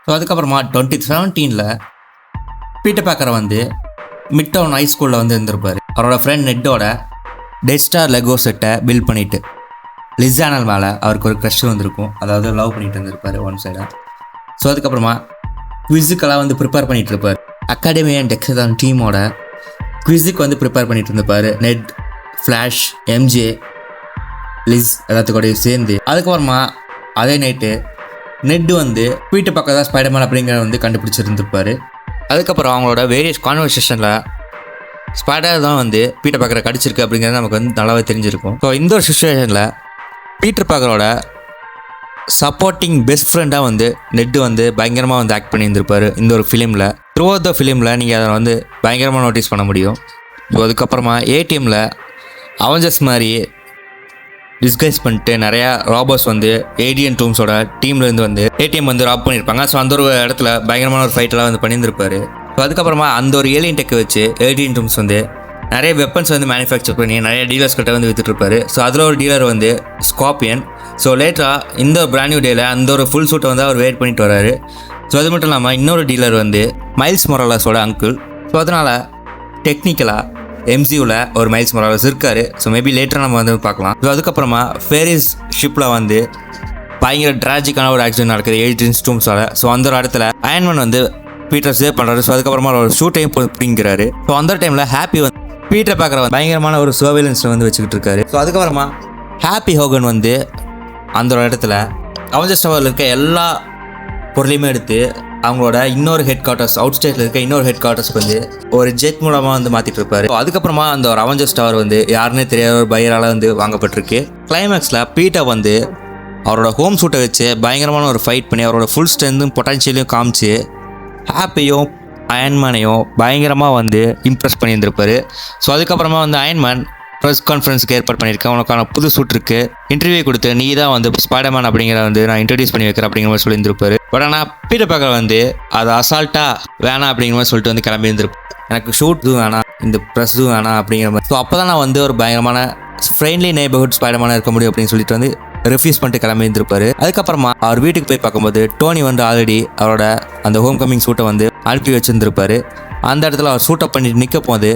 So அதுக்கப்புறமா 2017 Peter பார்க்கரை வந்து mid down high ஸ்கூலில் வந்து இருந்திருப்பார். அவரோட ஃப்ரெண்ட் நெட்டோட டெட் ஸ்டார் லெகோ செட்டை பில்ட் பண்ணிவிட்டு லிசானல் மேலே அவருக்கு ஒரு க்ரஷ் வந்திருக்கும், அதாவது லவ் பண்ணிட்டு இருந்திருப்பார் ஒன் சைடாக. ஸோ அதுக்கப்புறமா குவிஸுக்கெல்லாம் வந்து ப்ரிப்பேர் பண்ணிகிட்டு இருப்பார். அகாடமி அண்ட் டெக்ஸான் டீமோட குவிஸுக்கு வந்து ப்ரிப்பேர் பண்ணிட்டு இருந்திருப்பார். நெட், ஃப்ளாஷ், எம்ஜே, லிஸ் எல்லாத்துக்கூடயும் சேர்ந்து. அதுக்கப்புறமா அதே நைட்டு நெட்டு வந்து பீட்டர் பார்க்கர் தான் ஸ்பைடர்மேன் அப்படிங்கிற வந்து கண்டுபிடிச்சிருந்துருப்பார். அதுக்கப்புறம் அவங்களோட வேரியஸ் கான்வர்சேஷனில் ஸ்பைடர் தான் வந்து பீட்டர் பார்க்கரை கடிச்சிருக்கு அப்படிங்கிறது நமக்கு வந்து நல்லாவே தெரிஞ்சிருக்கும். ஸோ இந்த ஒரு சுச்சுவேஷனில் பீட்டர் பார்க்கரோட சப்போர்ட்டிங் பெஸ்ட் ஃப்ரெண்டாக வந்து நெட்டு வந்து பயங்கரமாக வந்து ஆக்ட் பண்ணியிருந்திருப்பார் இந்த ஒரு ஃபிலிமில். த்ரூ அவுட் த ஃபிலிமில் நீங்கள் அதை வந்து பயங்கரமாக நோட்டீஸ் பண்ண முடியும். ஸோ அதுக்கப்புறமா ஏடிஎம்மில் அவெஞ்சர்ஸ் மாதிரி டிஸ்கைஸ் பண்ணிட்டு நிறையா ராபர்ஸ் வந்து ஏடிஎன் டூம்ஸோட டீம்லேருந்து வந்து ஏடிஎம் வந்து ராப் பண்ணியிருப்பாங்க. ஸோ அந்த ஒரு இடத்துல பயங்கரமான ஒரு ஃபைட்டெல்லாம் வந்து பண்ணியிருந்திருப்பார். ஸோ அதுக்கப்புறமா அந்த ஒரு ஏலியன் டெக்கை வச்சு ஏடிஎன் டூம்ஸ் வந்து நிறைய வெப்பன்ஸ் வந்து மேனுஃபேக்சர் பண்ணி நிறைய டீலர்ஸ் கிட்ட வந்து விற்றுட்ருப்பாரு. ஸோ அதில் ஒரு டீலர் வந்து ஸ்கார்பியன். ஸோ லேட்டராக இந்த பிராண்ட் நியூ டேயில் அந்த ஒரு ஃபுல் சூட்டை வந்து அவர் வெயிட் பண்ணிட்டு வராரு. ஸோ அது மட்டும் இல்லாமல் இன்னொரு டீலர் வந்து மைல்ஸ் மொராலஸோட அங்கிள். ஸோ அதனால் டெக்னிக்கலாக எம்சியூவில் ஒரு மைல்ஸ் மொராலஸ் இருக்கார். ஸோ மேபி லேட்டராக நம்ம வந்து பார்க்கலாம். ஸோ அதுக்கப்புறமா ஃபேரிஸ் ஷிப்பில் வந்து பயங்கர ட்ராஜிக்கான ஒரு ஆக்சிடென்ட் நடக்குது ஏடிஎன் டூம்ஸோட. ஸோ அந்த ஒரு இடத்துல அயன்மேன் வந்து பீட்டர் சேவ் பண்ணுறாரு. ஸோ அதுக்கப்புறமா ஒரு ஷூட்டையும் பிடிங்கிறாரு. ஸோ அந்த டைமில் ஹாப்பி வந்து பீட்டர் பார்க்கற பயங்கரமான ஒரு சர்வேலன்ஸில் வந்து வச்சுக்கிட்டு இருக்காரு. ஸோ அதுக்கப்புறமா ஹாப்பி ஹோகன் வந்து அந்த ஒரு இடத்துல அவெஞ்சர்ஸ் டவரில் இருக்க எல்லா பொருளையுமே எடுத்து அவங்களோட இன்னொரு ஹெட் குவார்ட்டர்ஸ் அவுட் ஸ்டேட்டில் இருக்க இன்னொரு ஹெட் குவார்ட்டர்ஸ்க்கு வந்து ஒரு ஜெட் மூலமாக வந்து மாற்றிட்டு இருப்பாரு. ஸோ அதுக்கப்புறமா அந்த ஒரு அவெஞ்சர்ஸ் டவர் வந்து யாருன்னே தெரியாத ஒரு பையரால் வந்து வாங்கப்பட்டிருக்கு. கிளைமேக்ஸில் பீட்டர் வந்து அவரோட ஹோம் சூட்டை வச்சு பயங்கரமான ஒரு ஃபைட் பண்ணி அவரோட ஃபுல் ஸ்ட்ரென்த்தும் பொட்டன்ஷியலையும் காமிச்சு ஹாப்பியும் அயன்மேனையும் பயங்கரமாக வந்து இம்ப்ரெஸ் பண்ணியிருந்திருப்பார். ஸோ அதுக்கப்புறமா வந்து அயன்மேன் ப்ரெஸ் கான்ஃபரன்ஸுக்கு ஏற்பாடு பண்ணியிருக்கேன், உனக்கான புது சூட் இருக்குது, இன்டர்வியூ கொடுத்து நீ தான் வந்து ஸ்பைடர்மேன் அப்படிங்கிற வந்து நான் இன்ட்ரடியூஸ் பண்ணி வைக்கிறேன் அப்படிங்கிற மாதிரி சொல்லியிருந்திருப்பாரு. பட் ஆனால் பீட்டர் பார்க்கர் வந்து அது அசால்ட்டாக வேணாம் அப்படிங்கிற மாதிரி சொல்லிட்டு வந்து கிளம்பி இருந்திருப்பேன். எனக்கு ஷூட் இதுவும் வேணாம், இந்த ப்ரெஸ் இதுவும் வேணாம் அப்படிங்கிற மாதிரி. ஸோ அப்போ தான் நான் வந்து ஒரு பயங்கரமான ஃப்ரெண்ட்லி நெய்பர்ஹுட் ஸ்பைடர்மேனாக இருக்க முடியும் அப்படின்னு சொல்லிட்டு வந்து ரெஃப்யூஸ் பண்ணிட்டு கிளம்பி இருந்திருப்பாரு. அதுக்கப்புறமா அவர் வீட்டுக்கு போய் பார்க்கும்போது டோனி வந்து ஆல்ரெடி அவரோட அந்த ஹோம் கமிங் சூட்டை வந்து அனுப்பி வச்சுருந்துருப்பாரு. அந்த இடத்துல அவர் சூட்டப் பண்ணிட்டு நிற்க போது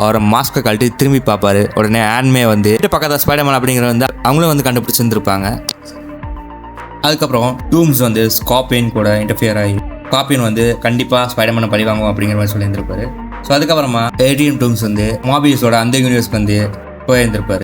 அவரை மாஸ்கை கழட்டி திரும்பி பார்ப்பாரு. உடனே ஆன்மே வந்து பக்கத்தில் ஸ்பைடர்மேன் அப்படிங்கிற வந்து அவங்களும் வந்து கண்டுபிடிச்சிருந்துருப்பாங்க. அதுக்கப்புறம் டூம்ஸ் வந்து ஸ்கார்பியன் கூட இன்டர்ஃபியர் ஆகி ஸ்கார்பியன் வந்து கண்டிப்பாக ஸ்பைடர்மேனை பழி வாங்குவோம் அப்படிங்கிற மாதிரி சொல்லியிருந்திருப்பாரு. ஸோ அதுக்கப்புறமா ஏடிஎம் டூம்ஸ் வந்து மாபியஸோட அந்த யூனிவர்ஸ்க்கு வந்து போயிருந்திருப்பாரு.